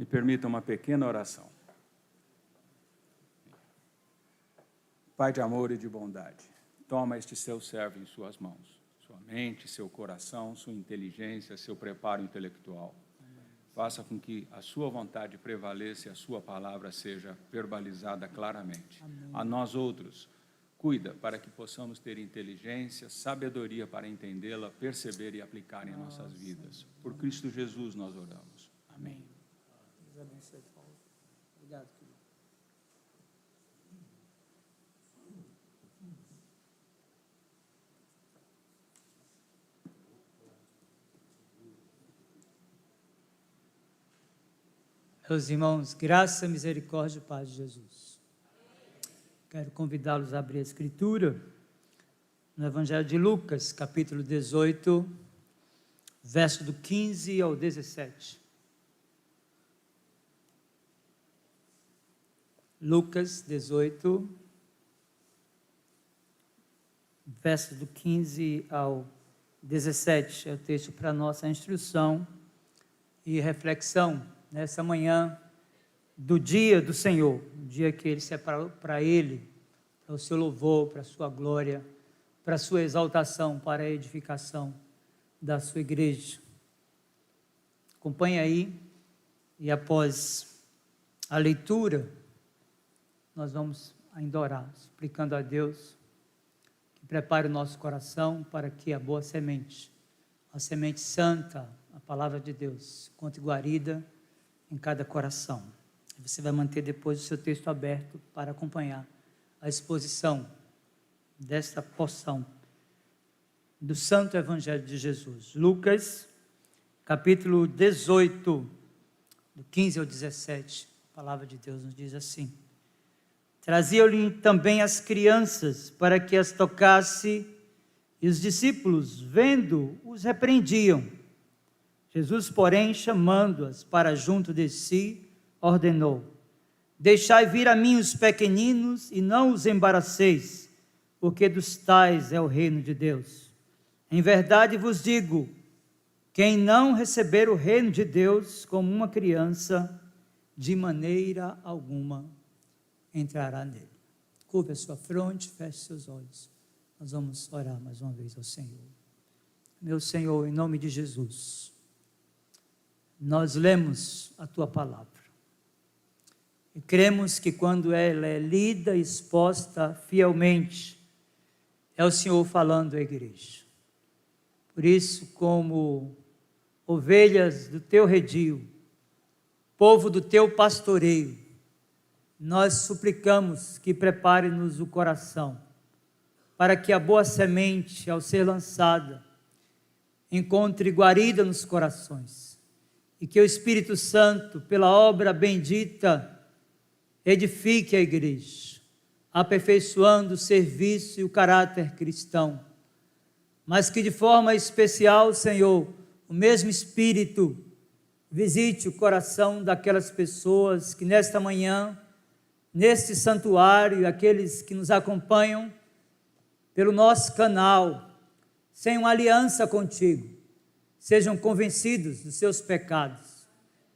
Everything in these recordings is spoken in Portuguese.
Me permita uma pequena oração. Pai de amor e de bondade, toma este seu servo em suas mãos, sua mente, seu coração, sua inteligência, seu preparo intelectual. Faça com que a sua vontade prevaleça e a sua palavra seja verbalizada claramente. Amém. A nós outros, cuida para que possamos ter inteligência, sabedoria para entendê-la, perceber e aplicar em nossas vidas. Por Cristo Jesus nós oramos. Amém. Deus abençoe, Paulo. Obrigado, querido. Meus irmãos, graça, misericórdia e paz de Jesus. Quero convidá-los a abrir a Escritura no Evangelho de Lucas, capítulo 18, verso do 15 ao 17. Lucas 18, verso do 15 ao 17, é o texto para nossa instrução e reflexão nessa manhã do dia do Senhor, o dia que Ele separou para Ele, para o seu louvor, para a sua glória, para a sua exaltação, para a edificação da sua igreja. Acompanhe aí e após a leitura, nós vamos ainda orar, suplicando a Deus que prepare o nosso coração para que a boa semente, a semente santa, a palavra de Deus, conte guarida em cada coração. Você vai manter depois o seu texto aberto para acompanhar a exposição desta porção do Santo Evangelho de Jesus. Lucas, capítulo 18, do 15 ao 17, a palavra de Deus nos diz assim: Traziam-lhe também as crianças para que as tocasse, e os discípulos, vendo, os repreendiam. Jesus, porém, chamando-as para junto de si, ordenou: Deixai vir a mim os pequeninos e não os embaraceis, porque dos tais é o reino de Deus. Em verdade vos digo, quem não receber o reino de Deus como uma criança, de maneira alguma entrará nele. Curve a sua fronte, feche seus olhos. Nós vamos orar mais uma vez ao Senhor. Meu Senhor, em nome de Jesus, nós lemos a Tua palavra e cremos que quando ela é lida e exposta fielmente, é o Senhor falando à igreja. Por isso, como ovelhas do Teu redil, povo do Teu pastoreio, nós suplicamos que prepare-nos o coração, para que a boa semente, ao ser lançada, encontre guarida nos corações, e que o Espírito Santo, pela obra bendita, edifique a igreja, aperfeiçoando o serviço e o caráter cristão, mas que de forma especial, Senhor, o mesmo Espírito visite o coração daquelas pessoas que nesta manhã, neste santuário, aqueles que nos acompanham pelo nosso canal, sem uma aliança contigo, sejam convencidos dos seus pecados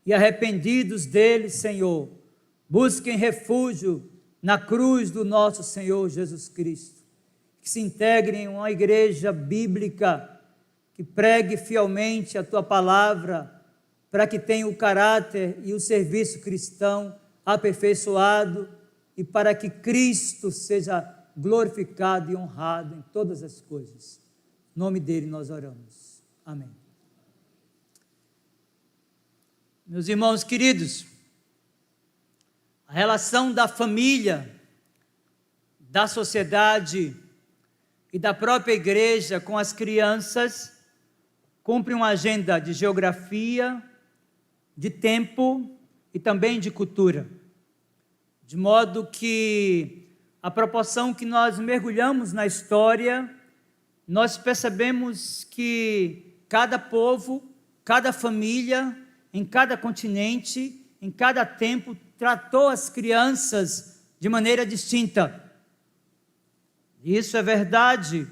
e arrependidos deles, Senhor, busquem refúgio na cruz do nosso Senhor Jesus Cristo, que se integrem em uma igreja bíblica, que pregue fielmente a Tua palavra, para que tenha o caráter e o serviço cristão aperfeiçoado e para que Cristo seja glorificado e honrado em todas as coisas. Em nome dele nós oramos. Amém. Meus irmãos queridos, a relação da família, da sociedade e da própria igreja com as crianças cumpre uma agenda de geografia, de tempo e também de cultura, de modo que a proporção que nós mergulhamos na história, nós percebemos que cada povo, cada família, em cada continente, em cada tempo, tratou as crianças de maneira distinta. Isso é verdade,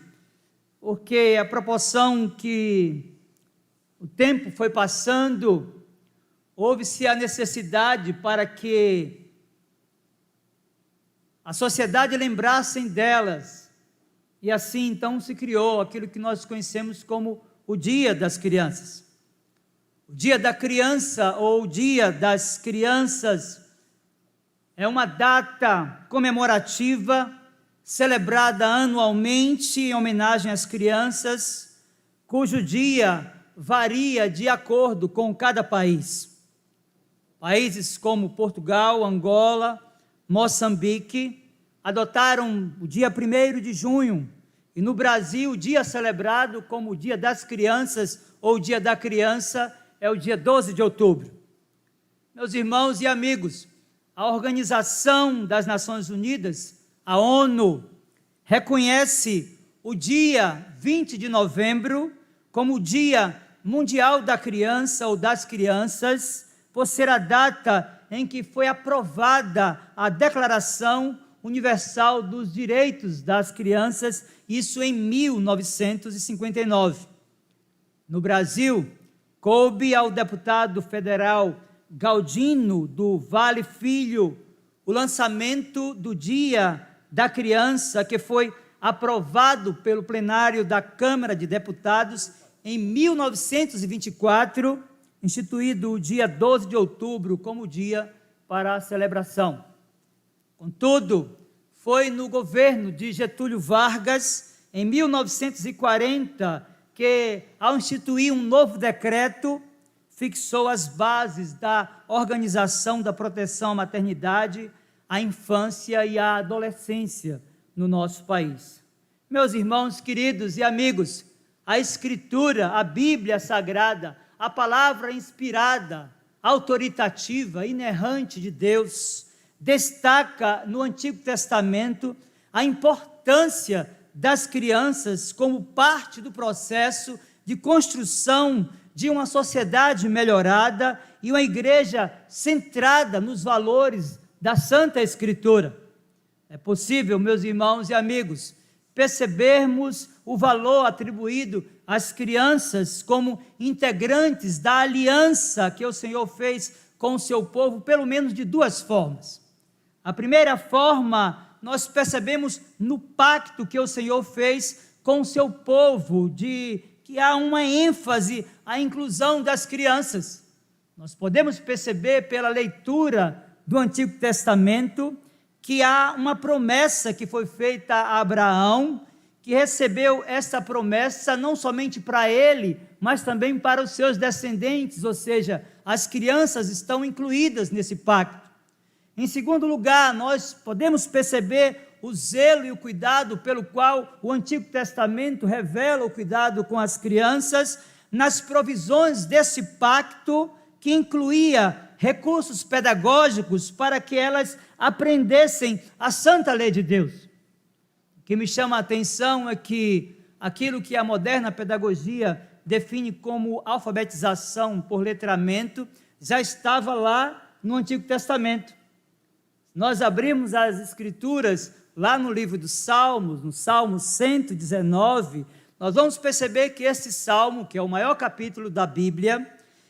porque a proporção que o tempo foi passando, houve-se a necessidade para que a sociedade lembrasse delas, e assim então se criou aquilo que nós conhecemos como o Dia das Crianças. O Dia da Criança ou o Dia das Crianças é uma data comemorativa celebrada anualmente em homenagem às crianças, cujo dia varia de acordo com cada país. Países como Portugal, Angola, Moçambique adotaram o dia 1º de junho, e no Brasil o dia celebrado como o Dia das Crianças ou o Dia da Criança é o dia 12 de outubro. Meus irmãos e amigos, a Organização das Nações Unidas, a ONU, reconhece o dia 20 de novembro como o Dia Mundial da Criança ou das Crianças, por ser a data em que foi aprovada a Declaração Universal dos Direitos das Crianças, isso em 1959. No Brasil, coube ao deputado federal Galdino do Vale Filho o lançamento do Dia da Criança, que foi aprovado pelo plenário da Câmara de Deputados em 1924, instituído o dia 12 de outubro como dia para a celebração. Contudo, foi no governo de Getúlio Vargas, em 1940, que, ao instituir um novo decreto, fixou as bases da Organização da Proteção à Maternidade, à Infância e à Adolescência no nosso país. Meus irmãos queridos e amigos, a Escritura, a Bíblia Sagrada, a palavra inspirada, autoritativa, inerrante de Deus, destaca no Antigo Testamento a importância das crianças como parte do processo de construção de uma sociedade melhorada e uma igreja centrada nos valores da Santa Escritura. É possível, meus irmãos e amigos, percebermos o valor atribuído às crianças como integrantes da aliança que o Senhor fez com o seu povo, pelo menos de duas formas. A primeira forma, nós percebemos no pacto que o Senhor fez com o seu povo, de que há uma ênfase à inclusão das crianças. Nós podemos perceber pela leitura do Antigo Testamento que há uma promessa que foi feita a Abraão, que recebeu essa promessa não somente para ele, mas também para os seus descendentes, ou seja, as crianças estão incluídas nesse pacto. Em segundo lugar, nós podemos perceber o zelo e o cuidado pelo qual o Antigo Testamento revela o cuidado com as crianças, nas provisões desse pacto, que incluía recursos pedagógicos para que elas aprendessem a santa lei de Deus. O que me chama a atenção é que aquilo que a moderna pedagogia define como alfabetização por letramento, já estava lá no Antigo Testamento. Nós abrimos as Escrituras lá no livro dos Salmos, no Salmo 119, nós vamos perceber que esse Salmo, que é o maior capítulo da Bíblia,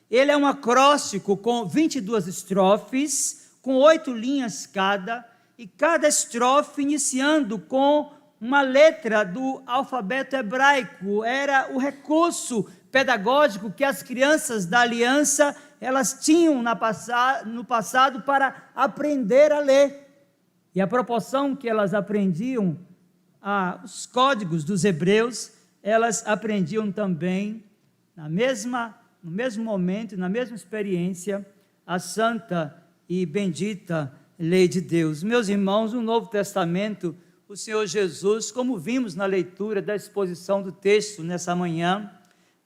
ele é um acróstico com 22 estrofes, com 8 linhas cada, e cada estrofe iniciando com uma letra do alfabeto hebraico. Era o recurso pedagógico que as crianças da aliança elas tinham no passado para aprender a ler. E a proporção que elas aprendiam os códigos dos hebreus, elas aprendiam também no mesmo momento, na mesma experiência, a santa e bendita lei de Deus. Meus irmãos, no Novo Testamento, o Senhor Jesus, como vimos na leitura da exposição do texto nessa manhã,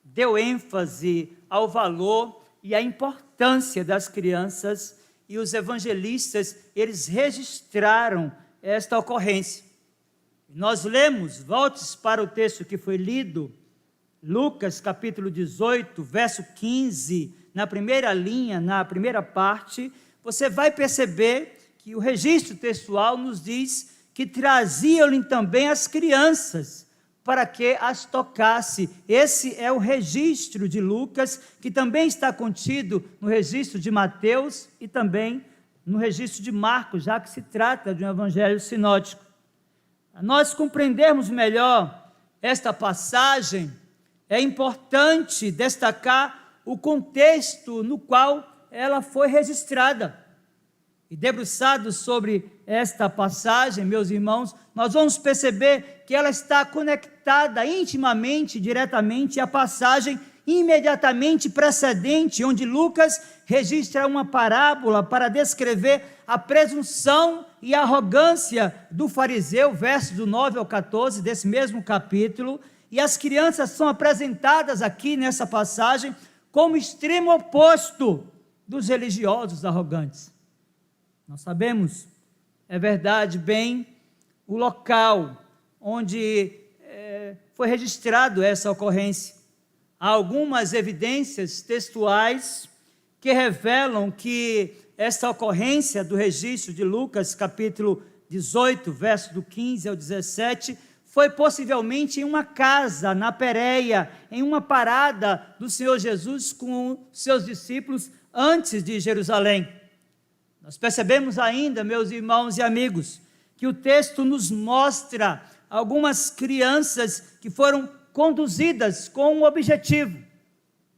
deu ênfase ao valor e à importância das crianças, e os evangelistas, eles registraram esta ocorrência. Nós lemos, voltes para o texto que foi lido, Lucas capítulo 18, verso 15, na primeira linha, na primeira parte, você vai perceber que o registro textual nos diz que traziam-lhe também as crianças, para que as tocasse. Esse é o registro de Lucas, que também está contido no registro de Mateus e também no registro de Marcos, já que se trata de um evangelho sinótico. Para nós compreendermos melhor esta passagem, é importante destacar o contexto no qual ela foi registrada. E debruçados sobre esta passagem, meus irmãos, nós vamos perceber que ela está conectada intimamente, diretamente à passagem imediatamente precedente, onde Lucas registra uma parábola para descrever a presunção e a arrogância do fariseu, versos do 9 ao 14 desse mesmo capítulo, e as crianças são apresentadas aqui nessa passagem como extremo oposto dos religiosos arrogantes. Nós sabemos, é verdade, bem o local onde foi registrado essa ocorrência. Há algumas evidências textuais que revelam que essa ocorrência do registro de Lucas, capítulo 18, verso do 15 ao 17, foi possivelmente em uma casa, na Pérea, em uma parada do Senhor Jesus com seus discípulos antes de Jerusalém. Nós percebemos ainda, meus irmãos e amigos, que o texto nos mostra algumas crianças que foram conduzidas com um objetivo.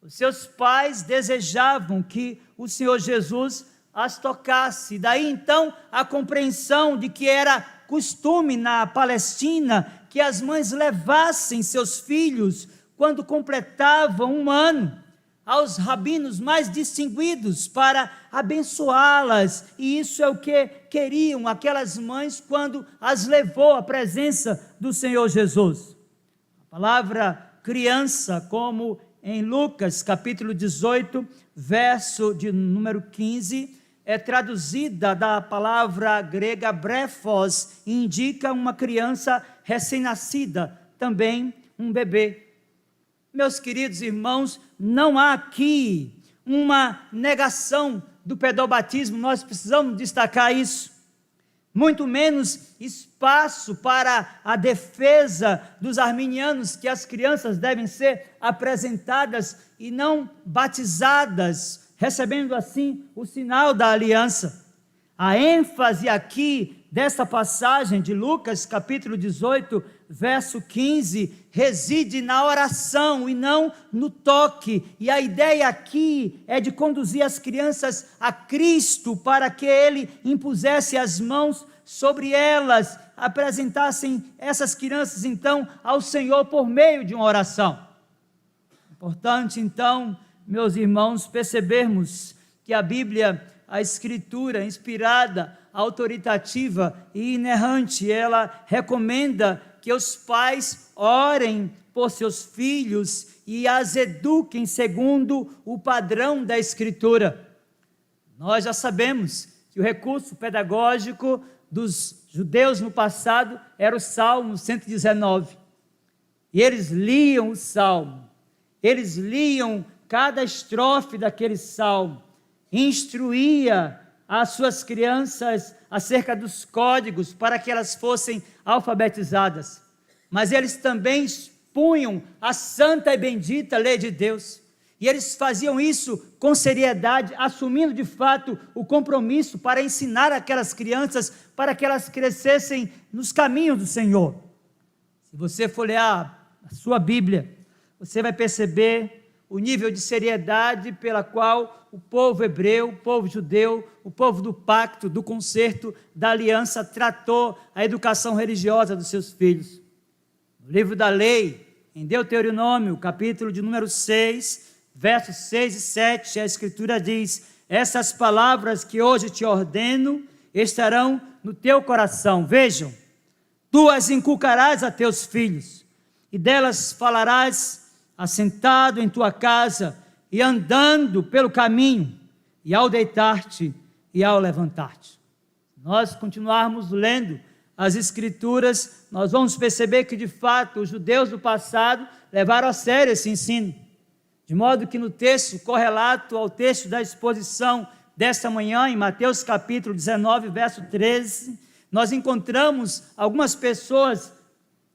Os seus pais desejavam que o Senhor Jesus as tocasse. Daí então a compreensão de que era costume na Palestina que as mães levassem seus filhos quando completavam 1 ano aos rabinos mais distinguidos para abençoá-las, e isso é o que queriam aquelas mães quando as levou à presença do Senhor Jesus. A palavra criança, como em Lucas capítulo 18, verso de número 15, é traduzida da palavra grega brephos, e indica uma criança recém-nascida, também um bebê. Meus queridos irmãos, não há aqui uma negação do pedobatismo, nós precisamos destacar isso. Muito menos espaço para a defesa dos arminianos, que as crianças devem ser apresentadas e não batizadas, recebendo assim o sinal da aliança. A ênfase aqui desta passagem de Lucas, capítulo 18, verso 15, reside na oração e não no toque, e a ideia aqui é de conduzir as crianças a Cristo, para que Ele impusesse as mãos sobre elas, apresentassem essas crianças então ao Senhor por meio de uma oração. Importante então, meus irmãos, percebermos que a Bíblia, a Escritura inspirada, autoritativa e inerrante, ela recomenda que os pais orem por seus filhos e as eduquem segundo o padrão da Escritura. Nós já sabemos que o recurso pedagógico dos judeus no passado era o Salmo 119. E eles liam o Salmo, eles liam cada estrofe daquele Salmo, instruía as suas crianças acerca dos códigos para que elas fossem alfabetizadas, mas eles também expunham a santa e bendita lei de Deus, e eles faziam isso com seriedade, assumindo de fato o compromisso para ensinar aquelas crianças para que elas crescessem nos caminhos do Senhor. Se você folhear a sua Bíblia, você vai perceber o nível de seriedade pela qual o povo hebreu, o povo judeu, o povo do pacto, do concerto, da aliança, tratou a educação religiosa dos seus filhos. No livro da lei, em Deuteronômio, capítulo de número 6, versos 6 e 7, a Escritura diz: essas palavras que hoje te ordeno estarão no teu coração. Vejam, tu as inculcarás a teus filhos, e delas falarás assentado em tua casa, e andando pelo caminho, e ao deitar-te e ao levantar-te. Nós continuarmos lendo as Escrituras, nós vamos perceber que de fato os judeus do passado levaram a sério esse ensino, de modo que no texto correlato ao texto da exposição desta manhã, em Mateus capítulo 19, verso 13, nós encontramos algumas pessoas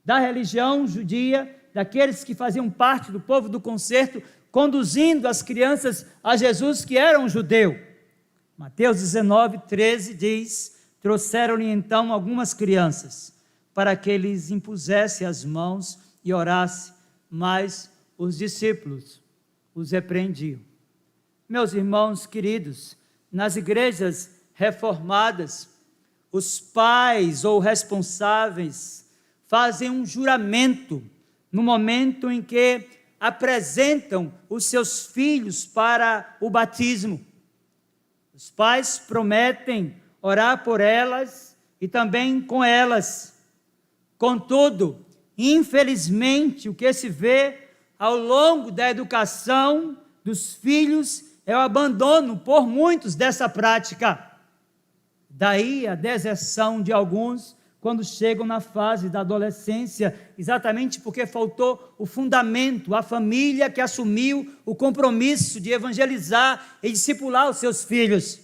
da religião judia, daqueles que faziam parte do povo do concerto, conduzindo as crianças a Jesus, que era um judeu. Mateus 19, 13 diz: trouxeram-lhe então algumas crianças, para que lhes impusesse as mãos e orasse, mas os discípulos os repreendiam. Meus irmãos queridos, nas igrejas reformadas, os pais ou responsáveis fazem um juramento no momento em que apresentam os seus filhos para o batismo. Os pais prometem orar por elas e também com elas. Contudo, infelizmente, o que se vê ao longo da educação dos filhos é o abandono por muitos dessa prática. Daí a deserção de alguns quando chegam na fase da adolescência, exatamente porque faltou o fundamento, a família que assumiu o compromisso de evangelizar e discipular os seus filhos.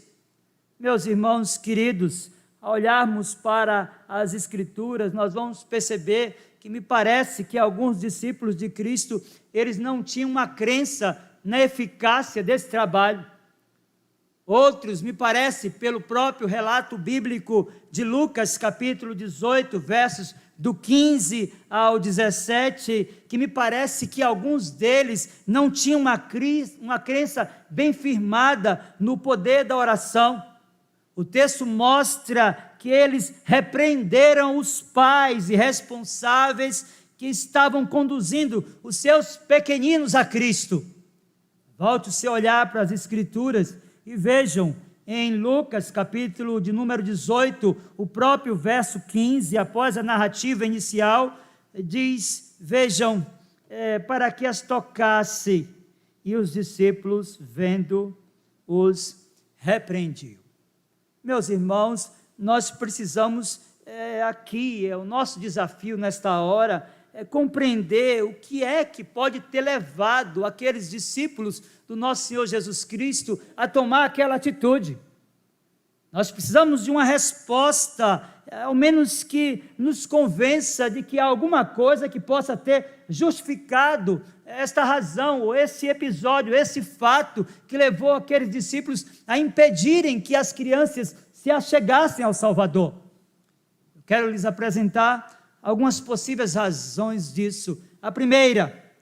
Meus irmãos queridos, ao olharmos para as Escrituras, nós vamos perceber que me parece que alguns discípulos de Cristo, eles não tinham uma crença na eficácia desse trabalho. Outros, me parece, pelo próprio relato bíblico de Lucas, capítulo 18, versos do 15 ao 17, que me parece que alguns deles não tinham uma crença bem firmada no poder da oração. O texto mostra que eles repreenderam os pais e responsáveis que estavam conduzindo os seus pequeninos a Cristo. Volte o seu olhar para as Escrituras e vejam, em Lucas, capítulo de número 18, o próprio verso 15, após a narrativa inicial, diz, vejam, para que as tocasse, e os discípulos, vendo, os repreendiam. Meus irmãos, nós precisamos, aqui, o nosso desafio nesta hora, compreender o que é que pode ter levado aqueles discípulos do nosso Senhor Jesus Cristo a tomar aquela atitude. Nós precisamos de uma resposta, ao menos que nos convença de que há alguma coisa que possa ter justificado esta razão, ou esse episódio, esse fato que levou aqueles discípulos a impedirem que as crianças se achegassem ao Salvador. Eu quero lhes apresentar algumas possíveis razões disso. A primeira,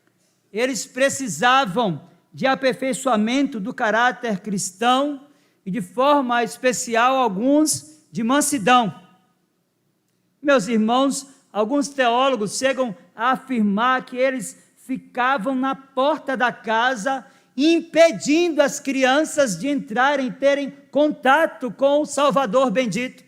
eles precisavam de aperfeiçoamento do caráter cristão e, de forma especial, alguns de mansidão. Meus irmãos, alguns teólogos chegam a afirmar que eles ficavam na porta da casa, impedindo as crianças de entrarem e terem contato com o Salvador bendito.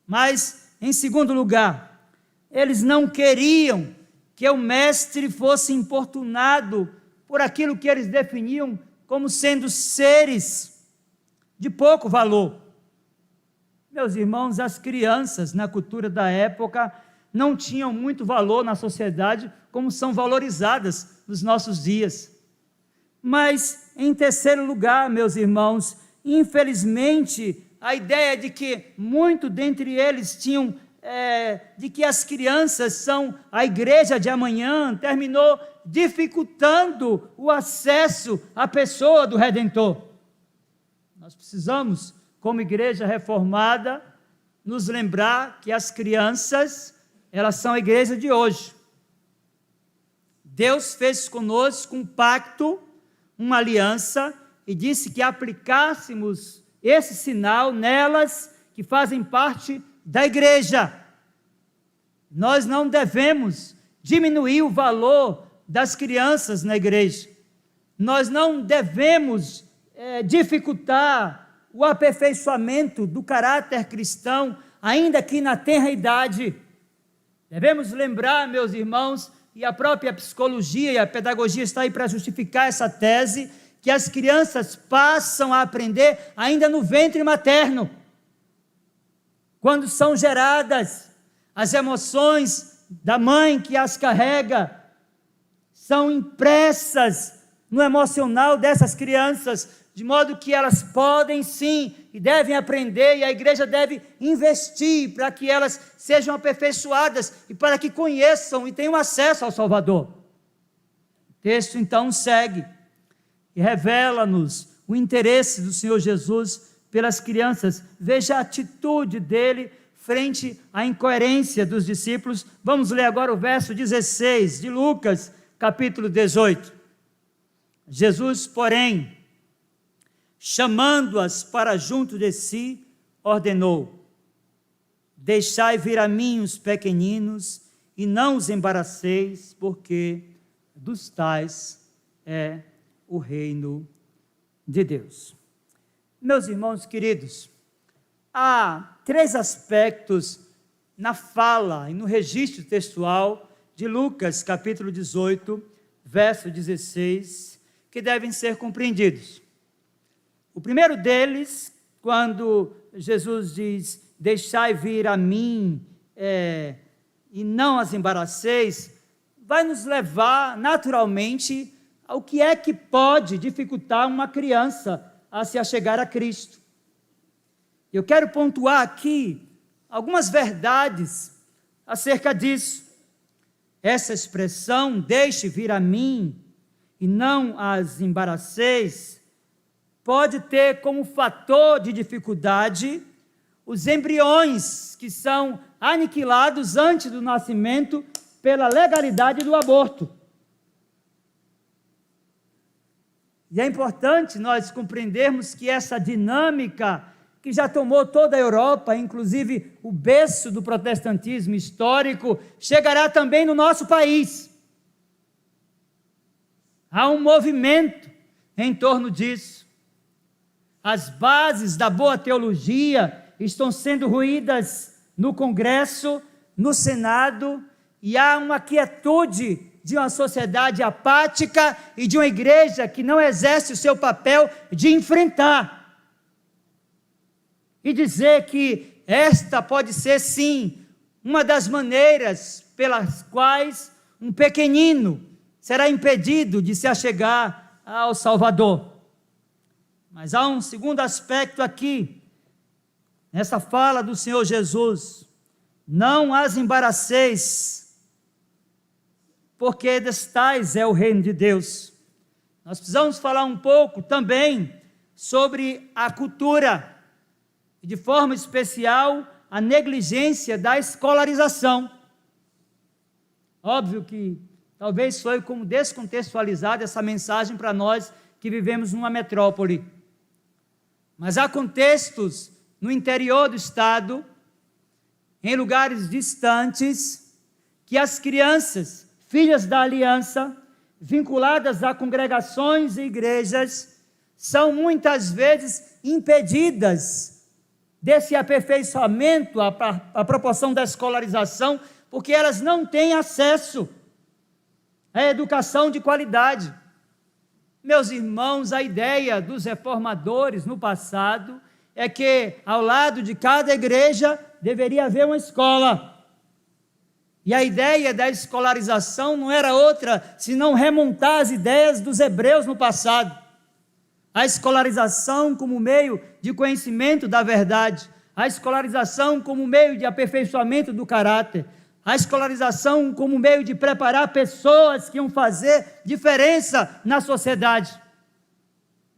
Mas, em segundo lugar, eles não queriam que o mestre fosse importunado por aquilo que eles definiam como sendo seres de pouco valor. Meus irmãos, as crianças na cultura da época não tinham muito valor na sociedade como são valorizadas nos nossos dias. Mas, em terceiro lugar, meus irmãos, infelizmente, a ideia de que muito dentre eles tinham de que as crianças são a igreja de amanhã, terminou dificultando o acesso à pessoa do Redentor. Nós precisamos, como igreja reformada, nos lembrar que as crianças, elas são a igreja de hoje. Deus fez conosco um pacto, uma aliança, e disse que aplicássemos esse sinal nelas que fazem parte da igreja. Nós não devemos diminuir o valor das crianças na igreja. Nós não devemos dificultar o aperfeiçoamento do caráter cristão, ainda que na tenra idade. Devemos lembrar, meus irmãos, e a própria psicologia e a pedagogia está aí para justificar essa tese, que as crianças passam a aprender ainda no ventre materno. Quando são geradas, as emoções da mãe que as carrega são impressas no emocional dessas crianças, de modo que elas podem sim e devem aprender, e a igreja deve investir para que elas sejam aperfeiçoadas e para que conheçam e tenham acesso ao Salvador. O texto então segue e revela-nos o interesse do Senhor Jesus pelas crianças. Veja a atitude dele frente à incoerência dos discípulos. Vamos ler agora o verso 16 de Lucas, capítulo 18. Jesus, porém, chamando-as para junto de si, ordenou: deixai vir a mim os pequeninos, e não os embaraceis, porque dos tais é o reino de Deus. Meus irmãos queridos, há 3 aspectos na fala e no registro textual de Lucas, capítulo 18, verso 16, que devem ser compreendidos. O primeiro deles, quando Jesus diz: deixai vir a mim e não as embaraceis, vai nos levar naturalmente ao que é que pode dificultar uma criança a se achegar a Cristo. Eu quero pontuar aqui algumas verdades acerca disso. Essa expressão, deixe vir a mim e não as embaraceis, pode ter como fator de dificuldade os embriões que são aniquilados antes do nascimento pela legalidade do aborto. E é importante nós compreendermos que essa dinâmica que já tomou toda a Europa, inclusive o berço do protestantismo histórico, chegará também no nosso país. Há um movimento em torno disso. As bases da boa teologia estão sendo ruídas no Congresso, no Senado, e há uma quietude de uma sociedade apática e de uma igreja que não exerce o seu papel de enfrentar e dizer que esta pode ser, sim, uma das maneiras pelas quais um pequenino será impedido de se achegar ao Salvador. Mas há um segundo aspecto aqui, nessa fala do Senhor Jesus: não as embaraceis, porque destais é o reino de Deus. Nós precisamos falar um pouco também sobre a cultura, e de forma especial a negligência da escolarização. Óbvio que talvez foi como descontextualizada essa mensagem para nós que vivemos numa metrópole. Mas há contextos no interior do estado, em lugares distantes, que as crianças, filhas da aliança, vinculadas a congregações e igrejas, são muitas vezes impedidas desse aperfeiçoamento à proporção da escolarização, porque elas não têm acesso à educação de qualidade. Meus irmãos, a ideia dos reformadores no passado é que ao lado de cada igreja deveria haver uma escola. E a ideia da escolarização não era outra senão remontar as ideias dos hebreus no passado. A escolarização como meio de conhecimento da verdade, a escolarização como meio de aperfeiçoamento do caráter, a escolarização como meio de preparar pessoas que iam fazer diferença na sociedade.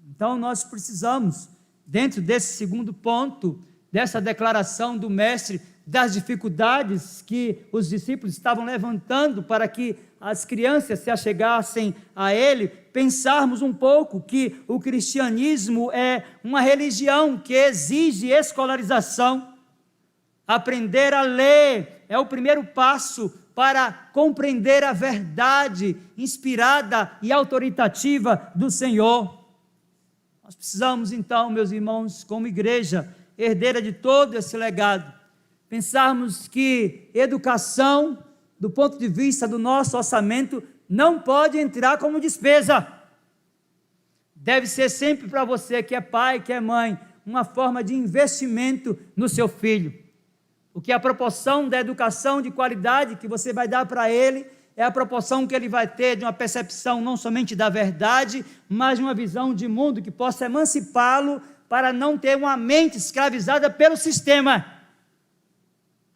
Então nós precisamos, dentro desse segundo ponto, dessa declaração do mestre, das dificuldades que os discípulos estavam levantando para que as crianças se achegassem a ele, pensarmos um pouco que o cristianismo é uma religião que exige escolarização. Aprender a ler é o primeiro passo para compreender a verdade inspirada e autoritativa do Senhor. Nós precisamos então, meus irmãos, como igreja herdeira de todo esse legado, pensarmos que educação, do ponto de vista do nosso orçamento, não pode entrar como despesa. Deve ser sempre para você que é pai, que é mãe, uma forma de investimento no seu filho. Porque a proporção da educação de qualidade que você vai dar para ele é a proporção que ele vai ter de uma percepção não somente da verdade, mas de uma visão de mundo que possa emancipá-lo para não ter uma mente escravizada pelo sistema.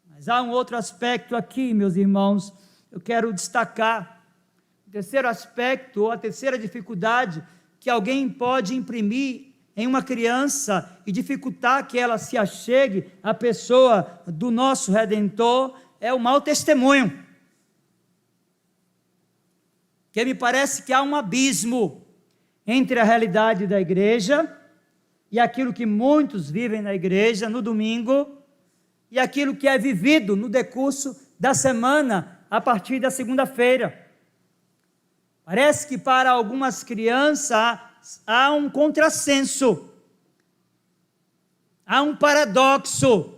Mas há um outro aspecto aqui, meus irmãos, eu quero destacar. O terceiro aspecto, ou a terceira dificuldade que alguém pode imprimir em uma criança e dificultar que ela se achegue à pessoa do nosso Redentor, é o mau testemunho. Que me parece que há um abismo entre a realidade da igreja e aquilo que muitos vivem na igreja no domingo e aquilo que é vivido no decurso da semana a partir da segunda-feira. Parece que para algumas crianças há um contrassenso, há um paradoxo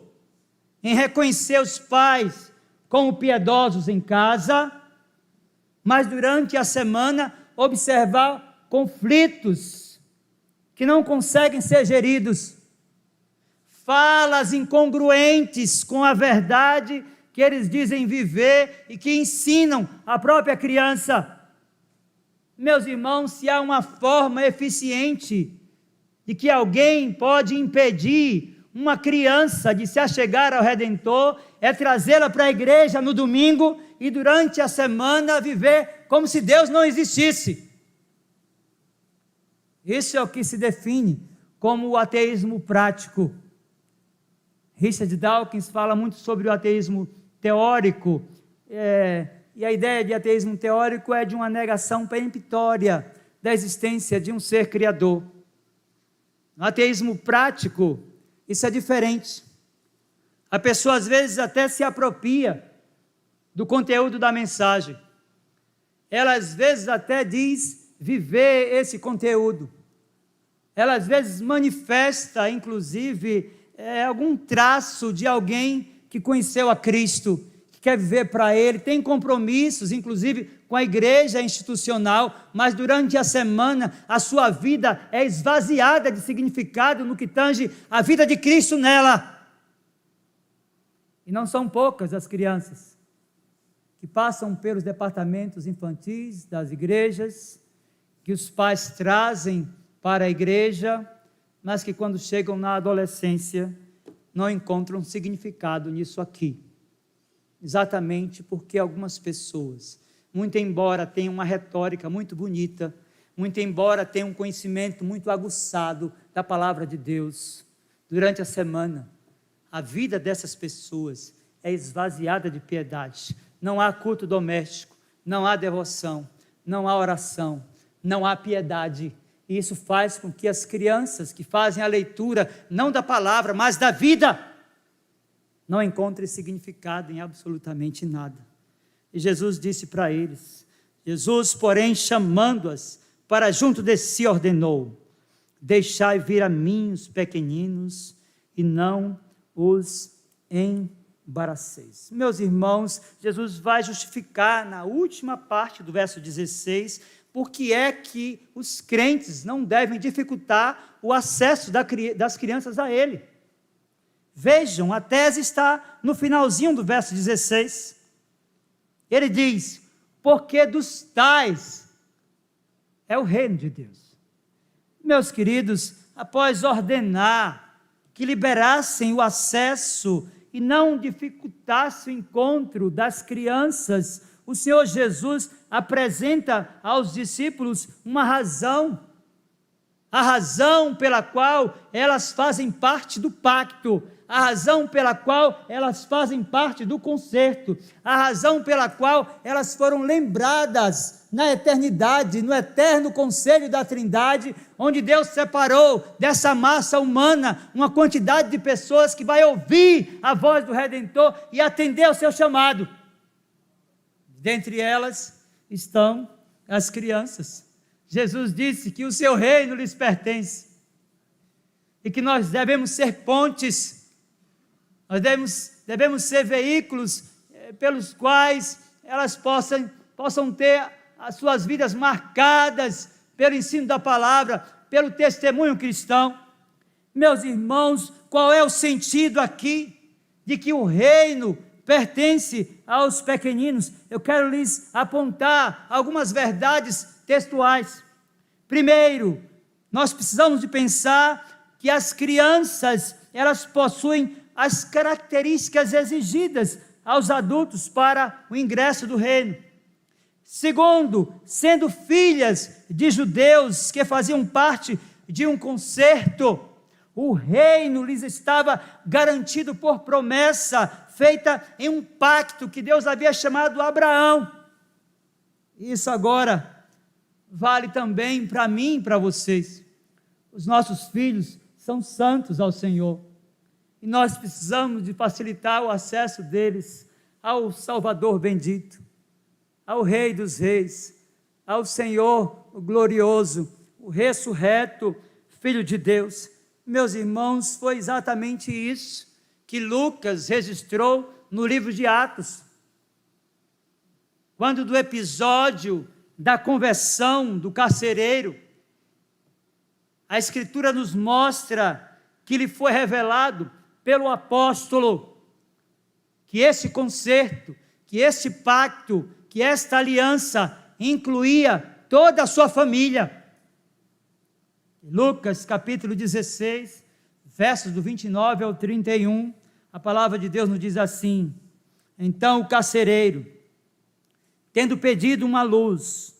em reconhecer os pais como piedosos em casa, mas durante a semana observar conflitos que não conseguem ser geridos, falas incongruentes com a verdade que eles dizem viver e que ensinam a própria criança. Meus irmãos, se há uma forma eficiente de que alguém pode impedir uma criança de se achegar ao Redentor, é trazê-la para a igreja no domingo e durante a semana viver como se Deus não existisse. Isso é o que se define como o ateísmo prático. Richard Dawkins fala muito sobre o ateísmo teórico, e a ideia de ateísmo teórico é de uma negação peremptória da existência de um ser criador. No ateísmo prático, isso é diferente. A pessoa às vezes até se apropria do conteúdo da mensagem. Ela às vezes até diz viver esse conteúdo. Ela às vezes manifesta, inclusive, algum traço de alguém que conheceu a Cristo, que quer viver para Ele, tem compromissos, inclusive, com a igreja institucional, mas durante a semana a sua vida é esvaziada de significado no que tange a vida de Cristo nela. E não são poucas as crianças que passam pelos departamentos infantis das igrejas, que os pais trazem para a igreja, mas que quando chegam na adolescência não encontram significado nisso aqui. Exatamente porque algumas pessoas, muito embora tenham uma retórica muito bonita, muito embora tenham um conhecimento muito aguçado da palavra de Deus, durante a semana, a vida dessas pessoas é esvaziada de piedade. Não há culto doméstico, não há devoção, não há oração, não há piedade. E isso faz com que as crianças que fazem a leitura, não da palavra, mas da vida, não encontrem significado em absolutamente nada. E Jesus disse para eles, Jesus, porém, chamando-as para junto de si, ordenou: deixai vir a mim os pequeninos e não os embaraceis. Meus irmãos, Jesus vai justificar na última parte do verso 16, porque é que os crentes não devem dificultar o acesso das crianças a Ele. Vejam, a tese está no finalzinho do verso 16. Ele diz, porque dos tais é o reino de Deus. Meus queridos, após ordenar que liberassem o acesso e não dificultasse o encontro das crianças, o Senhor Jesus apresenta aos discípulos uma razão, a razão pela qual elas fazem parte do pacto, a razão pela qual elas fazem parte do concerto, a razão pela qual elas foram lembradas na eternidade, no eterno conselho da Trindade, onde Deus separou dessa massa humana uma quantidade de pessoas que vai ouvir a voz do Redentor e atender ao seu chamado. Dentre elas estão as crianças. Jesus disse que o seu reino lhes pertence e que nós devemos ser pontes, nós devemos ser veículos pelos quais elas possam ter as suas vidas marcadas pelo ensino da palavra, pelo testemunho cristão. Meus irmãos, qual é o sentido aqui de que o reino pertence aos pequeninos? Eu quero lhes apontar algumas verdades textuais. Primeiro, nós precisamos de pensar que as crianças, elas possuem as características exigidas aos adultos para o ingresso do reino. Segundo, sendo filhas de judeus que faziam parte de um concerto, o reino lhes estava garantido por promessa, feita em um pacto que Deus havia chamado Abraão. Isso agora vale também para mim e para vocês. Os nossos filhos são santos ao Senhor, e nós precisamos de facilitar o acesso deles ao Salvador bendito, ao Rei dos Reis, ao Senhor o glorioso, o ressurreto Filho de Deus. Meus irmãos, foi exatamente isso que Lucas registrou no livro de Atos, quando do episódio da conversão do carcereiro, a Escritura nos mostra que lhe foi revelado pelo apóstolo que esse concerto, que esse pacto, que esta aliança incluía toda a sua família. Lucas capítulo 16, versos do 29 ao 31, a palavra de Deus nos diz assim: então o carcereiro, tendo pedido uma luz,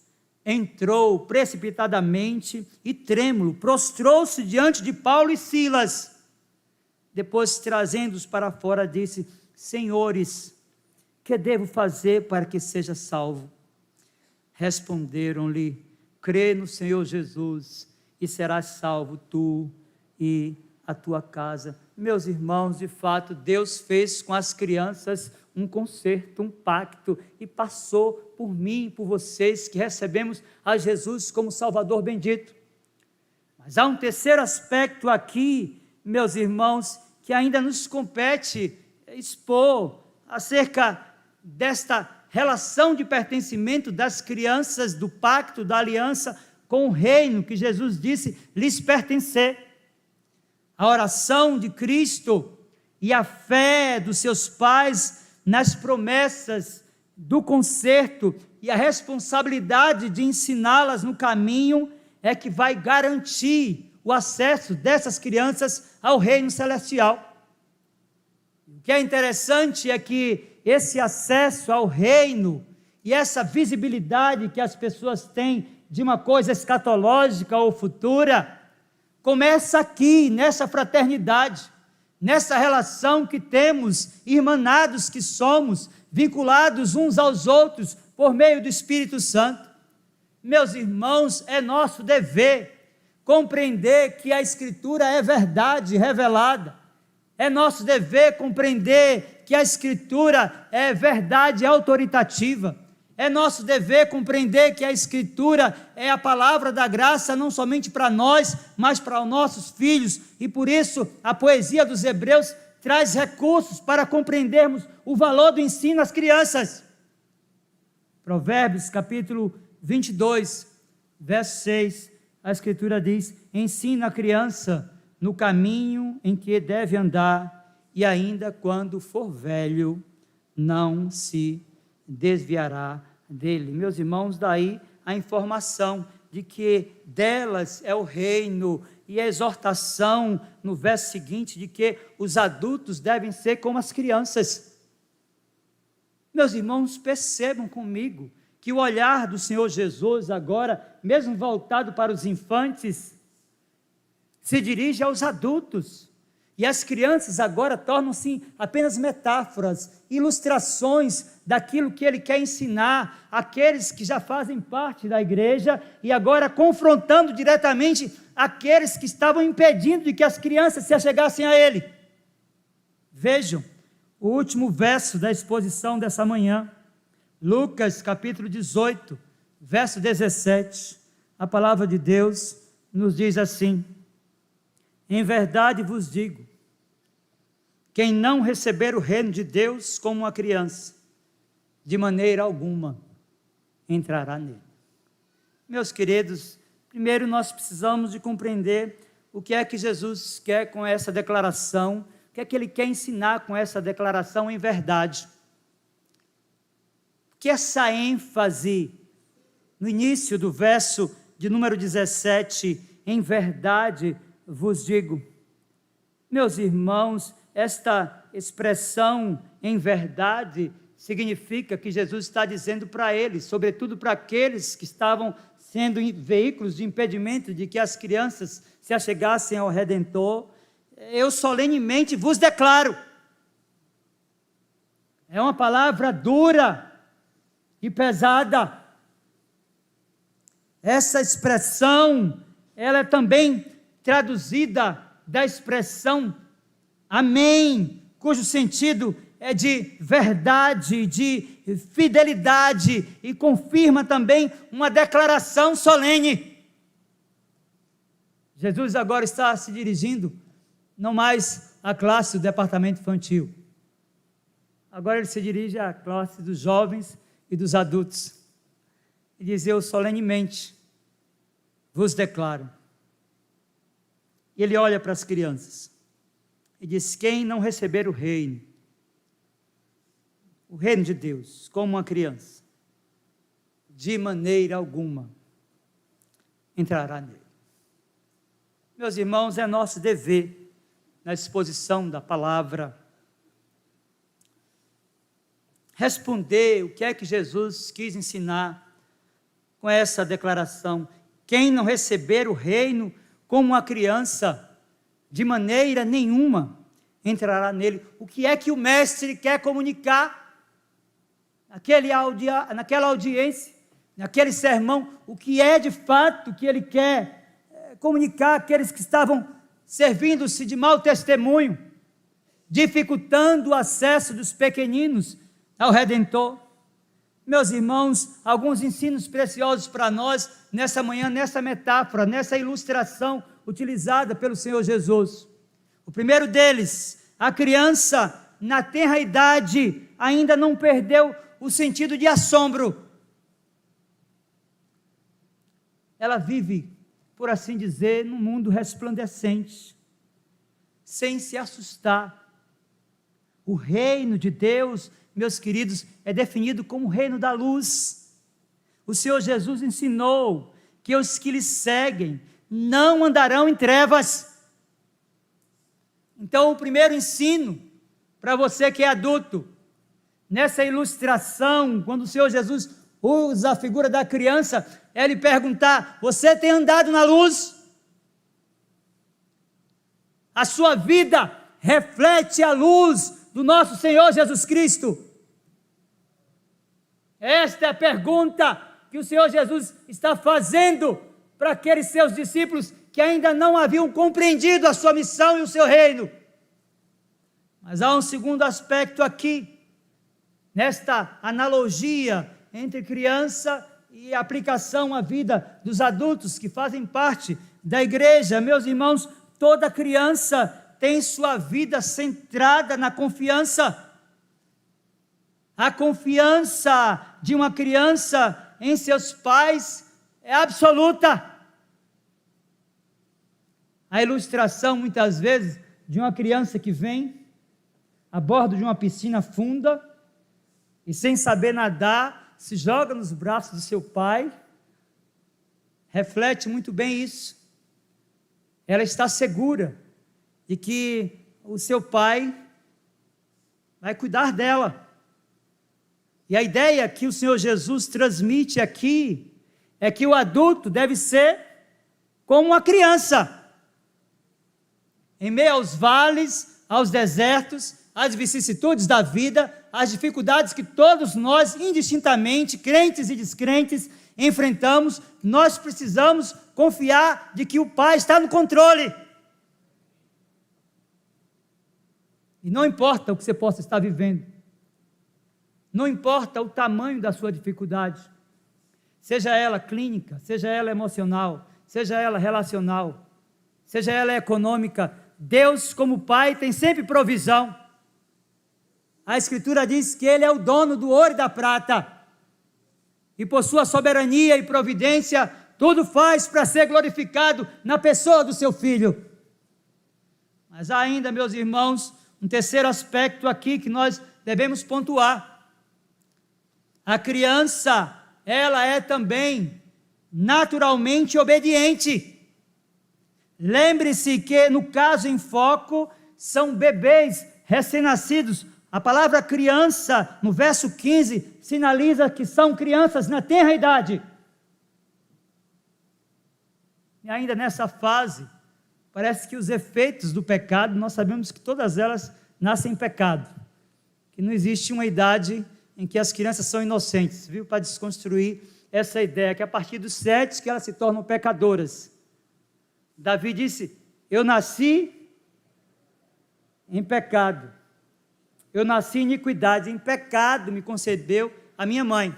entrou precipitadamente e trêmulo, prostrou-se diante de Paulo e Silas. Depois, trazendo-os para fora, disse: senhores, que devo fazer para que seja salvo? Responderam-lhe: crê no Senhor Jesus e serás salvo tu e a tua casa. Meus irmãos, de fato, Deus fez com as crianças um concerto, um pacto, e passou por mim e por vocês que recebemos a Jesus como Salvador bendito. Mas há um terceiro aspecto aqui, meus irmãos, que ainda nos compete expor acerca desta relação de pertencimento das crianças do pacto, da aliança com o reino que Jesus disse lhes pertencer. A oração de Cristo e a fé dos seus pais nas promessas do concerto e a responsabilidade de ensiná-las no caminho é que vai garantir o acesso dessas crianças ao reino celestial. O que é interessante é que esse acesso ao reino e essa visibilidade que as pessoas têm de uma coisa escatológica ou futura, começa aqui, nessa fraternidade, nessa relação que temos, irmanados que somos, vinculados uns aos outros, por meio do Espírito Santo. Meus irmãos, é nosso dever compreender que a Escritura é verdade revelada, é nosso dever compreender que a Escritura é verdade autoritativa, é nosso dever compreender que a Escritura é a palavra da graça, não somente para nós, mas para os nossos filhos, e por isso a poesia dos Hebreus traz recursos para compreendermos o valor do ensino às crianças. Provérbios capítulo 22, verso 6, a Escritura diz: ensina a criança no caminho em que deve andar, e ainda quando for velho, não se desviará dele. Meus irmãos, daí a informação de que delas é o reino, e a exortação no verso seguinte de que os adultos devem ser como as crianças. Meus irmãos, percebam comigo que o olhar do Senhor Jesus agora, mesmo voltado para os infantes, se dirige aos adultos. E as crianças agora tornam-se apenas metáforas, ilustrações daquilo que ele quer ensinar àqueles que já fazem parte da igreja, e agora confrontando diretamente aqueles que estavam impedindo de que as crianças se achegassem a ele. Vejam o último verso da exposição dessa manhã, Lucas capítulo 18, verso 17, a palavra de Deus nos diz assim: em verdade vos digo, quem não receber o reino de Deus como uma criança, de maneira alguma entrará nele. Meus queridos, primeiro nós precisamos de compreender o que é que Jesus quer com essa declaração, o que é que ele quer ensinar com essa declaração em verdade. Que essa ênfase no início do verso de número 17, em verdade vos digo, Meus irmãos, esta expressão em verdade significa que Jesus está dizendo para eles, sobretudo para aqueles que estavam sendo veículos de impedimento de que as crianças se achegassem ao Redentor, eu solenemente vos declaro. É uma palavra dura e pesada. Essa expressão, ela é também traduzida da expressão amém, cujo sentido é de verdade, de fidelidade, e confirma também uma declaração solene. Jesus agora está se dirigindo não mais à classe do departamento infantil. Agora ele se dirige à classe dos jovens e dos adultos. E diz: eu solenemente vos declaro. E ele olha para as crianças e diz: quem não receber o reino de Deus, como uma criança, de maneira alguma entrará nele. Meus irmãos, é nosso dever, na exposição da palavra, responder o que é que Jesus quis ensinar com essa declaração: quem não receber o reino como uma criança, de maneira nenhuma entrará nele. O que é que o mestre quer comunicar naquela audiência, naquele sermão? O que é de fato que ele quer comunicar àqueles que estavam servindo-se de mau testemunho, dificultando o acesso dos pequeninos ao Redentor? Meus irmãos, alguns ensinos preciosos para nós nessa manhã, nessa metáfora, nessa ilustração utilizada pelo Senhor Jesus. O primeiro deles: a criança na tenra idade ainda não perdeu o sentido de assombro. Ela vive, por assim dizer, num mundo resplandecente, sem se assustar. O reino de Deus, meus queridos, é definido como o reino da luz. O Senhor Jesus ensinou que os que lhe seguem não andarão em trevas. Então, o primeiro ensino para você que é adulto, nessa ilustração, quando o Senhor Jesus usa a figura da criança, é lhe perguntar: você tem andado na luz? A sua vida reflete a luz do nosso Senhor Jesus Cristo? Esta é a pergunta que o Senhor Jesus está fazendo para aqueles seus discípulos que ainda não haviam compreendido a sua missão e o seu reino. Mas há um segundo aspecto aqui, nesta analogia entre criança e aplicação à vida dos adultos que fazem parte da igreja. Meus irmãos, toda criança tem sua vida centrada na confiança. A confiança de uma criança em seus pais é absoluta. A ilustração, muitas vezes, de uma criança que vem a bordo de uma piscina funda e, sem saber nadar, se joga nos braços do seu pai, reflete muito bem isso. Ela está segura de que o seu pai vai cuidar dela. E a ideia que o Senhor Jesus transmite aqui é que o adulto deve ser como uma criança. Em meio aos vales, aos desertos, às vicissitudes da vida, às dificuldades que todos nós, indistintamente, crentes e descrentes, enfrentamos, nós precisamos confiar de que o Pai está no controle. E não importa o que você possa estar vivendo, não importa o tamanho da sua dificuldade, seja ela clínica, seja ela emocional, seja ela relacional, seja ela econômica, Deus, como Pai, tem sempre provisão. A Escritura diz que Ele é o dono do ouro e da prata, e por sua soberania e providência, tudo faz para ser glorificado na pessoa do seu Filho. Mas há ainda, meus irmãos, um terceiro aspecto aqui que nós devemos pontuar. A criança, ela é também naturalmente obediente. Lembre-se que, no caso em foco, são bebês recém-nascidos. A palavra criança, no verso 15, sinaliza que são crianças na tenra idade. E ainda nessa fase, parece que os efeitos do pecado, nós sabemos que todas elas nascem em pecado. Que não existe uma idade em que as crianças são inocentes, viu? Para desconstruir essa ideia, que a partir dos 7 que elas se tornam pecadoras. Davi disse, eu nasci em pecado. Eu nasci em iniquidade, em pecado me concebeu a minha mãe.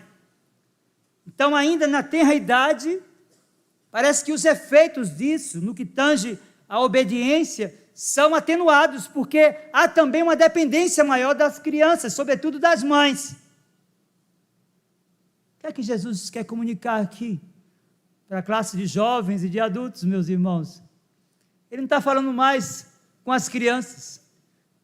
Então, ainda na tenra idade, parece que os efeitos disso, no que tange a obediência, são atenuados, porque há também uma dependência maior das crianças, sobretudo das mães. O que é que Jesus quer comunicar aqui para a classe de jovens e de adultos, meus irmãos? Ele não está falando mais com as crianças.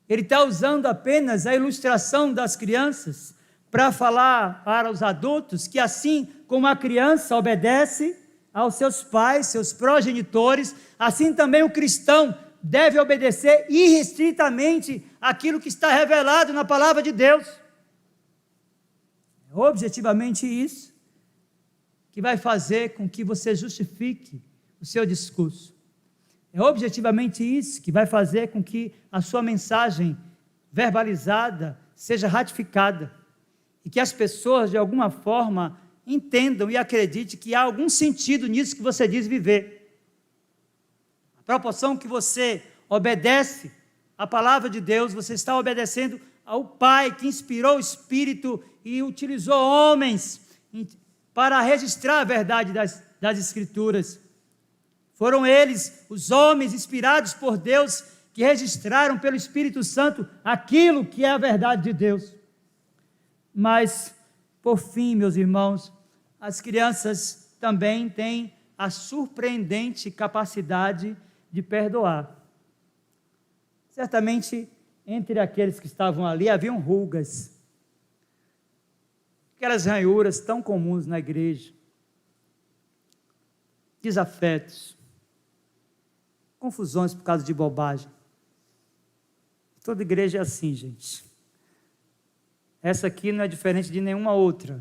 Ele está usando apenas a ilustração das crianças para falar para os adultos que assim como a criança obedece aos seus pais, seus progenitores, assim também o cristão deve obedecer irrestritamente aquilo que está revelado na palavra de Deus. É objetivamente isso que vai fazer com que você justifique o seu discurso. É objetivamente isso que vai fazer com que a sua mensagem verbalizada seja ratificada e que as pessoas, de alguma forma, entendam e acreditem que há algum sentido nisso que você diz viver. A proporção que você obedece à palavra de Deus, você está obedecendo ao Pai que inspirou o Espírito e utilizou homens para registrar a verdade das Escrituras. Foram eles, os homens inspirados por Deus, que registraram pelo Espírito Santo aquilo que é a verdade de Deus. Mas, por fim, meus irmãos, as crianças também têm a surpreendente capacidade de perdoar. Certamente, entre aqueles que estavam ali, haviam rugas, aquelas ranhuras tão comuns na igreja, desafetos, confusões por causa de bobagem. Toda igreja é assim, gente. Essa aqui não é diferente de nenhuma outra.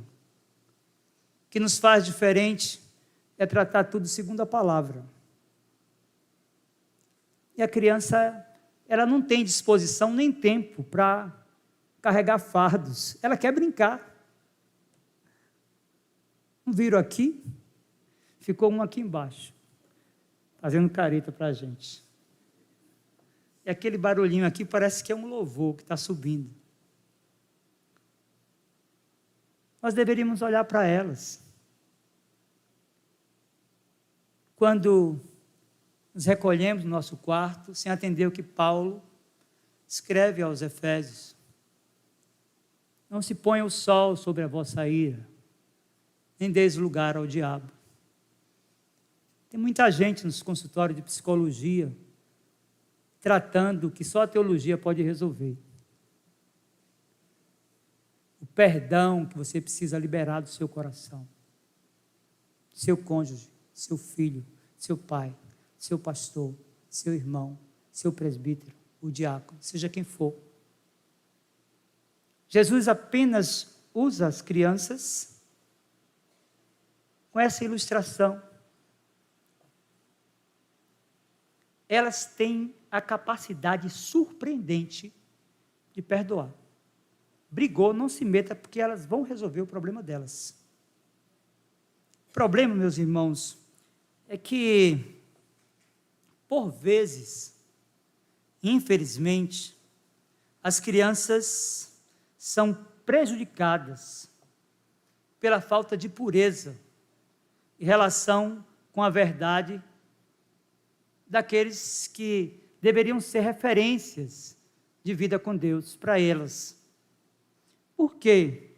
O que nos faz diferente é tratar tudo segundo a palavra. E a criança, ela não tem disposição nem tempo para carregar fardos. Ela quer brincar. Não viram aqui? Ficou um aqui embaixo, fazendo careta para a gente. E aquele barulhinho aqui parece que é um louvor que está subindo. Nós deveríamos olhar para elas. Quando nos recolhemos no nosso quarto, sem atender o que Paulo escreve aos Efésios. Não se ponha o sol sobre a vossa ira, nem deis lugar ao diabo. Tem muita gente nos consultórios de psicologia tratando que só a teologia pode resolver. O perdão que você precisa liberar do seu coração. Seu cônjuge, seu filho, seu pai, seu pastor, seu irmão, seu presbítero, o diácono, seja quem for. Jesus apenas usa as crianças com essa ilustração. Elas têm a capacidade surpreendente de perdoar. Brigou, não se meta, porque elas vão resolver o problema delas. O problema, meus irmãos, é que, por vezes, infelizmente, as crianças são prejudicadas pela falta de pureza em relação com a verdade daqueles que deveriam ser referências de vida com Deus para elas. Por quê?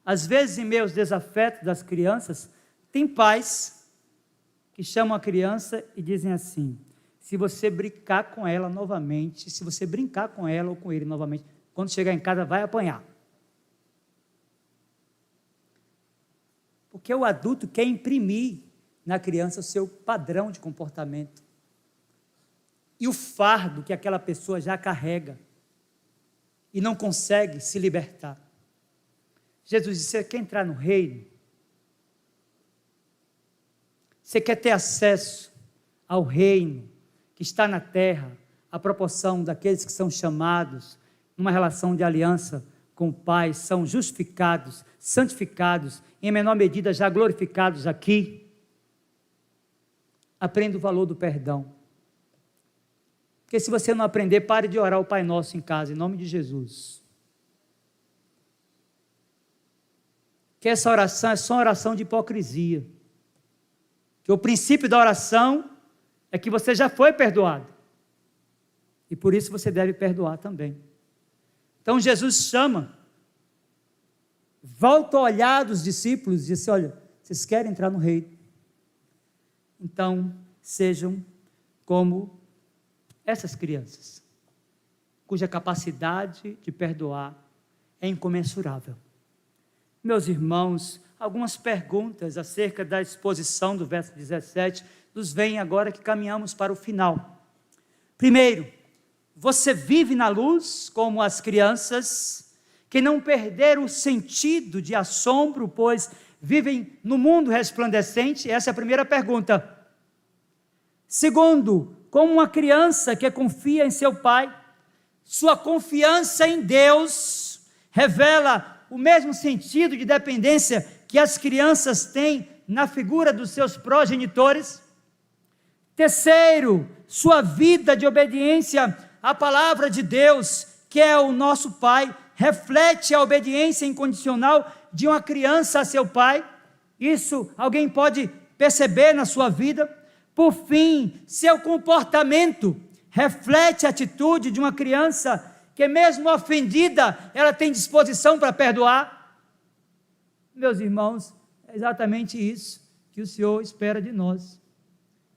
Às vezes, em meio aos desafetos das crianças, tem pais que chamam a criança e dizem assim: se você brincar com ela novamente, se você brincar com ela ou com ele novamente, quando chegar em casa vai apanhar. Porque o adulto quer imprimir na criança o seu padrão de comportamento. e o fardo que aquela pessoa já carrega e não consegue se libertar. Jesus disse: você quer entrar no reino? Você quer ter acesso ao reino que está na terra, à proporção daqueles que são chamados numa relação de aliança com o Pai, são justificados, santificados, em menor medida já glorificados aqui? Aprenda o valor do perdão. Porque se você não aprender, pare de orar o Pai Nosso em casa, em nome de Jesus. Que essa oração é só uma oração de hipocrisia. Que o princípio da oração é que você já foi perdoado. E por isso você deve perdoar também. Então Jesus chama, volta a olhar dos discípulos e diz: olha, vocês querem entrar no reino? Então sejam como essas crianças, cuja capacidade de perdoar é incomensurável. Meus irmãos, algumas perguntas acerca da exposição do verso 17 nos vêm agora que caminhamos para o final. Primeiro, você vive na luz como as crianças que não perderam o sentido de assombro, pois vivem no mundo resplandecente? Essa é a primeira pergunta. Segundo, como uma criança que confia em seu pai, sua confiança em Deus revela o mesmo sentido de dependência que as crianças têm na figura dos seus progenitores. Terceiro, sua vida de obediência à palavra de Deus, que é o nosso Pai, reflete a obediência incondicional de uma criança a seu pai. Isso alguém pode perceber na sua vida. Por fim, seu comportamento reflete a atitude de uma criança que, mesmo ofendida, ela tem disposição para perdoar. Meus irmãos, é exatamente isso que o Senhor espera de nós.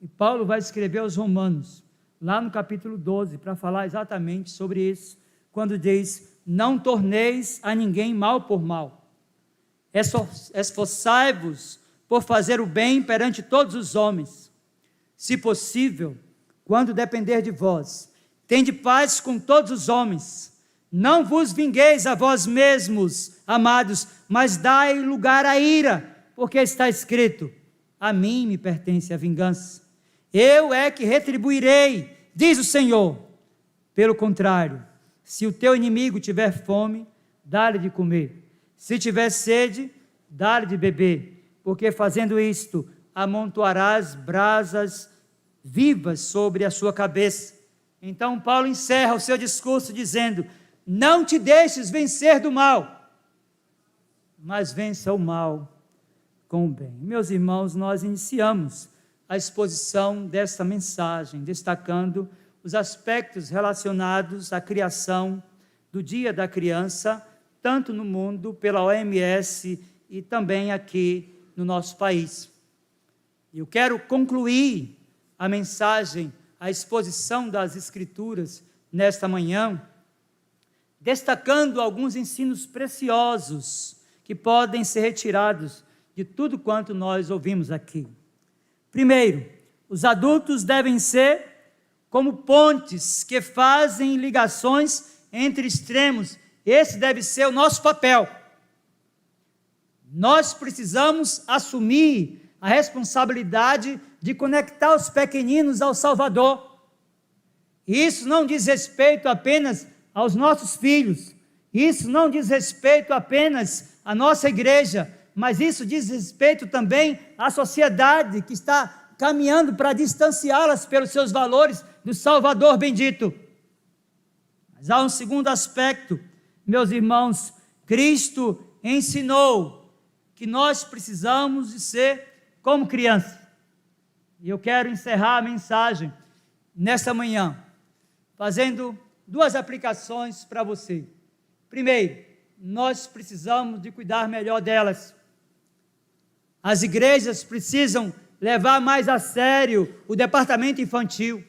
E Paulo vai escrever aos Romanos, lá no capítulo 12, para falar exatamente sobre isso, quando diz: não torneis a ninguém mal por mal, esforçai-vos por fazer o bem perante todos os homens. Se possível, quando depender de vós, tende paz com todos os homens. Não vos vingueis a vós mesmos, amados, mas dai lugar à ira, porque está escrito: a mim me pertence a vingança, eu é que retribuirei, diz o Senhor. Pelo contrário, se o teu inimigo tiver fome, dá-lhe de comer, se tiver sede, dá-lhe de beber, porque fazendo isto, amontoarás brasas vivas sobre a sua cabeça. Então Paulo encerra o seu discurso dizendo: não te deixes vencer do mal, mas vença o mal com o bem. Meus irmãos, nós iniciamos a exposição desta mensagem, destacando os aspectos relacionados à criação do Dia da Criança, tanto no mundo, pela OMS, e também aqui no nosso país. Eu quero concluir a mensagem, a exposição das Escrituras nesta manhã, destacando alguns ensinos preciosos que podem ser retirados de tudo quanto nós ouvimos aqui. Primeiro, os adultos devem ser como pontes que fazem ligações entre extremos. Esse deve ser o nosso papel. Nós precisamos assumir a responsabilidade de conectar os pequeninos ao Salvador. Isso não diz respeito apenas aos nossos filhos, isso não diz respeito apenas à nossa igreja, mas isso diz respeito também à sociedade que está caminhando para distanciá-las pelos seus valores do Salvador bendito. Mas há um segundo aspecto, meus irmãos. Cristo ensinou que nós precisamos de ser como crianças. E eu quero encerrar a mensagem nesta manhã, fazendo duas aplicações para você. Primeiro, nós precisamos de cuidar melhor delas. As igrejas precisam levar mais a sério o departamento infantil.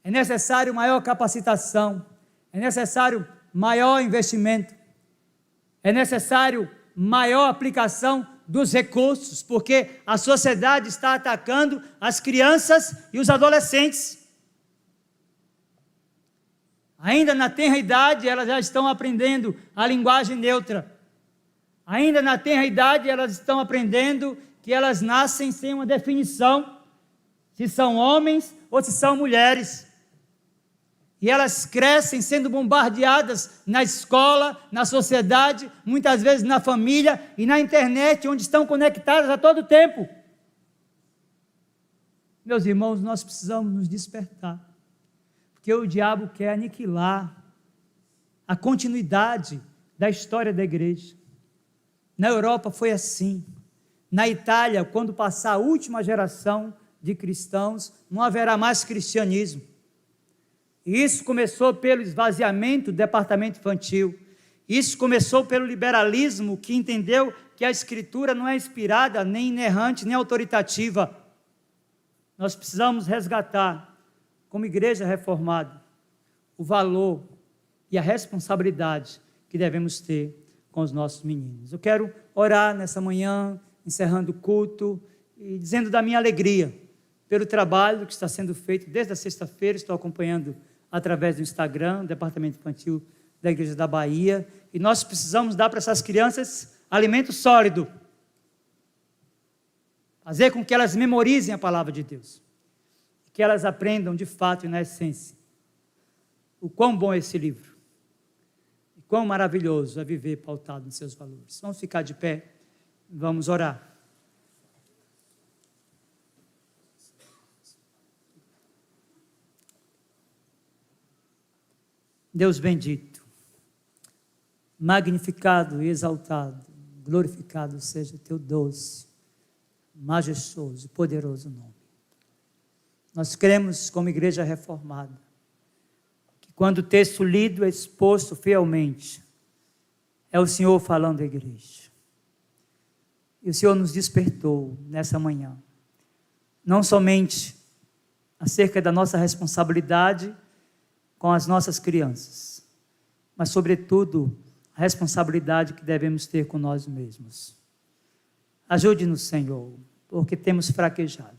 É necessário maior capacitação, é necessário maior investimento, é necessário maior aplicação dos recursos, porque a sociedade está atacando as crianças e os adolescentes. Ainda na tenra idade, elas já estão aprendendo a linguagem neutra. Ainda na tenra idade, elas estão aprendendo que elas nascem sem uma definição, se são homens ou se são mulheres. E elas crescem sendo bombardeadas na escola, na sociedade, muitas vezes na família e na internet, onde estão conectadas a todo tempo. Meus irmãos, nós precisamos nos despertar, porque o diabo quer aniquilar a continuidade da história da igreja. Na Europa foi assim. Na Itália, quando passar a última geração de cristãos, não haverá mais cristianismo. E isso começou pelo esvaziamento do departamento infantil. Isso começou pelo liberalismo, que entendeu que a Escritura não é inspirada, nem inerrante, nem autoritativa. Nós precisamos resgatar, como igreja reformada, o valor e a responsabilidade que devemos ter com os nossos meninos. Eu quero orar nessa manhã, encerrando o culto e dizendo da minha alegria pelo trabalho que está sendo feito desde a sexta-feira. Estou acompanhando através do Instagram, do Departamento Infantil da Igreja da Bahia, e nós precisamos dar para essas crianças alimento sólido, fazer com que elas memorizem a palavra de Deus, que elas aprendam de fato e na essência o quão bom é esse livro, e quão maravilhoso é viver pautado nos seus valores. Vamos ficar de pé, vamos orar. Deus bendito, magnificado e exaltado, glorificado seja o teu doce, majestoso e poderoso nome. Nós cremos, como igreja reformada, que quando o texto lido é exposto fielmente, é o Senhor falando à igreja. E o Senhor nos despertou nessa manhã, não somente acerca da nossa responsabilidade com as nossas crianças, mas sobretudo a responsabilidade que devemos ter com nós mesmos. Ajude-nos, Senhor, porque temos fraquejado.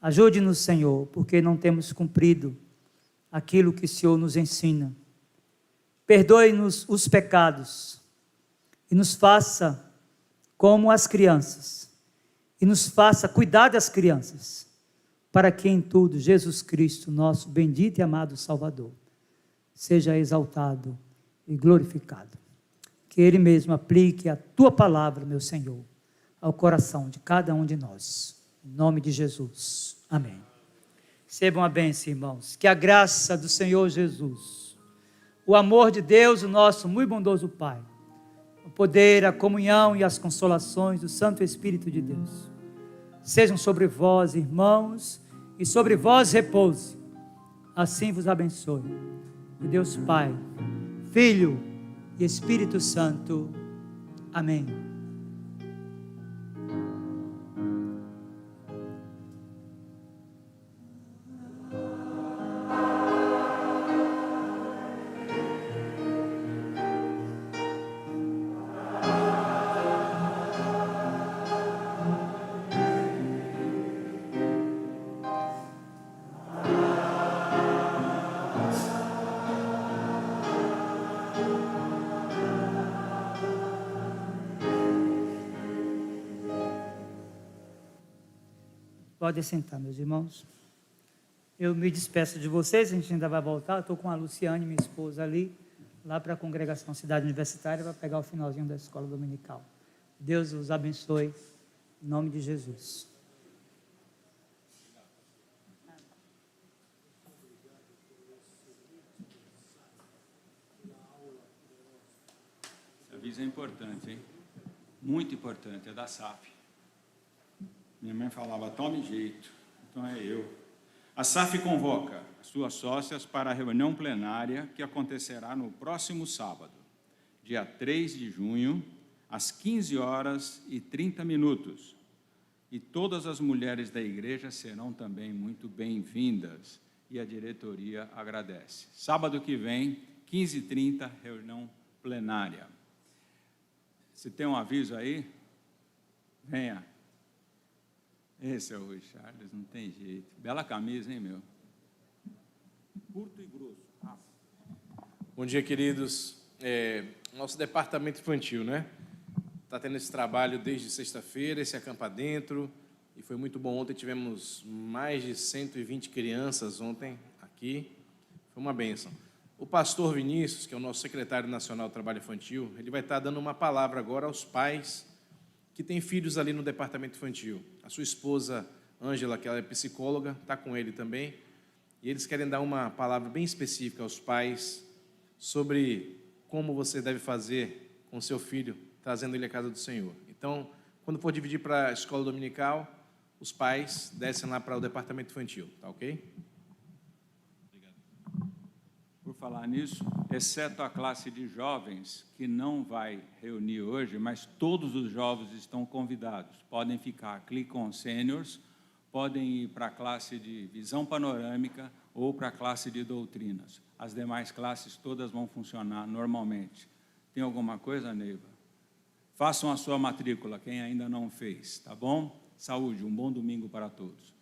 Ajude-nos, Senhor, porque não temos cumprido aquilo que o Senhor nos ensina. Perdoe-nos os pecados e nos faça como as crianças, e nos faça cuidar das crianças, para que em tudo Jesus Cristo, nosso bendito e amado Salvador, seja exaltado e glorificado. Que Ele mesmo aplique a Tua palavra, meu Senhor, ao coração de cada um de nós. Em nome de Jesus. Amém. Recebam a bênção, irmãos. Que a graça do Senhor Jesus, o amor de Deus, o nosso muito bondoso Pai, o poder, a comunhão e as consolações do Santo Espírito de Deus, sejam sobre vós, irmãos, e sobre vós repouse. Assim vos abençoe o Deus Pai, Filho e Espírito Santo. Amém. Pode sentar, meus irmãos. Eu me despeço de vocês, a gente ainda vai voltar. Estou com a Luciane, minha esposa, ali, lá para a congregação Cidade Universitária, para pegar o finalzinho da escola dominical. Deus os abençoe, em nome de Jesus. Esse aviso é importante, hein? Muito importante, é da SAF. Minha mãe falava, tome jeito, então é eu. A SAF convoca as suas sócias para a reunião plenária que acontecerá no próximo sábado, dia 3 de junho, às 15h30. E todas as mulheres da igreja serão também muito bem-vindas e a diretoria agradece. Sábado que vem, 15h30, reunião plenária. Se tem um aviso aí, venha. Esse é o Rui Charles, não tem jeito. Bela camisa, hein, meu? Curto e grosso. Bom dia, queridos. Nosso departamento infantil, né? Está tendo esse trabalho desde sexta-feira, esse acampa dentro, e foi muito bom. Ontem tivemos mais de 120 crianças ontem aqui. Foi uma bênção. O pastor Vinícius, que é o nosso secretário nacional do Trabalho Infantil, ele vai estar dando uma palavra agora aos pais que têm filhos ali no departamento infantil. A sua esposa, Ângela, que ela é psicóloga, está com ele também, e eles querem dar uma palavra bem específica aos pais sobre como você deve fazer com seu filho, trazendo ele à casa do Senhor. Então, quando for dividir para a escola dominical, os pais descem lá para o departamento infantil, tá ok? Por falar nisso, exceto a classe de jovens, que não vai reunir hoje, mas todos os jovens estão convidados. Podem ficar Clicon Seniors, podem ir para a classe de visão panorâmica ou para a classe de doutrinas. As demais classes todas vão funcionar normalmente. Tem alguma coisa, Neiva? Façam a sua matrícula, quem ainda não fez, tá bom? Saúde, um bom domingo para todos.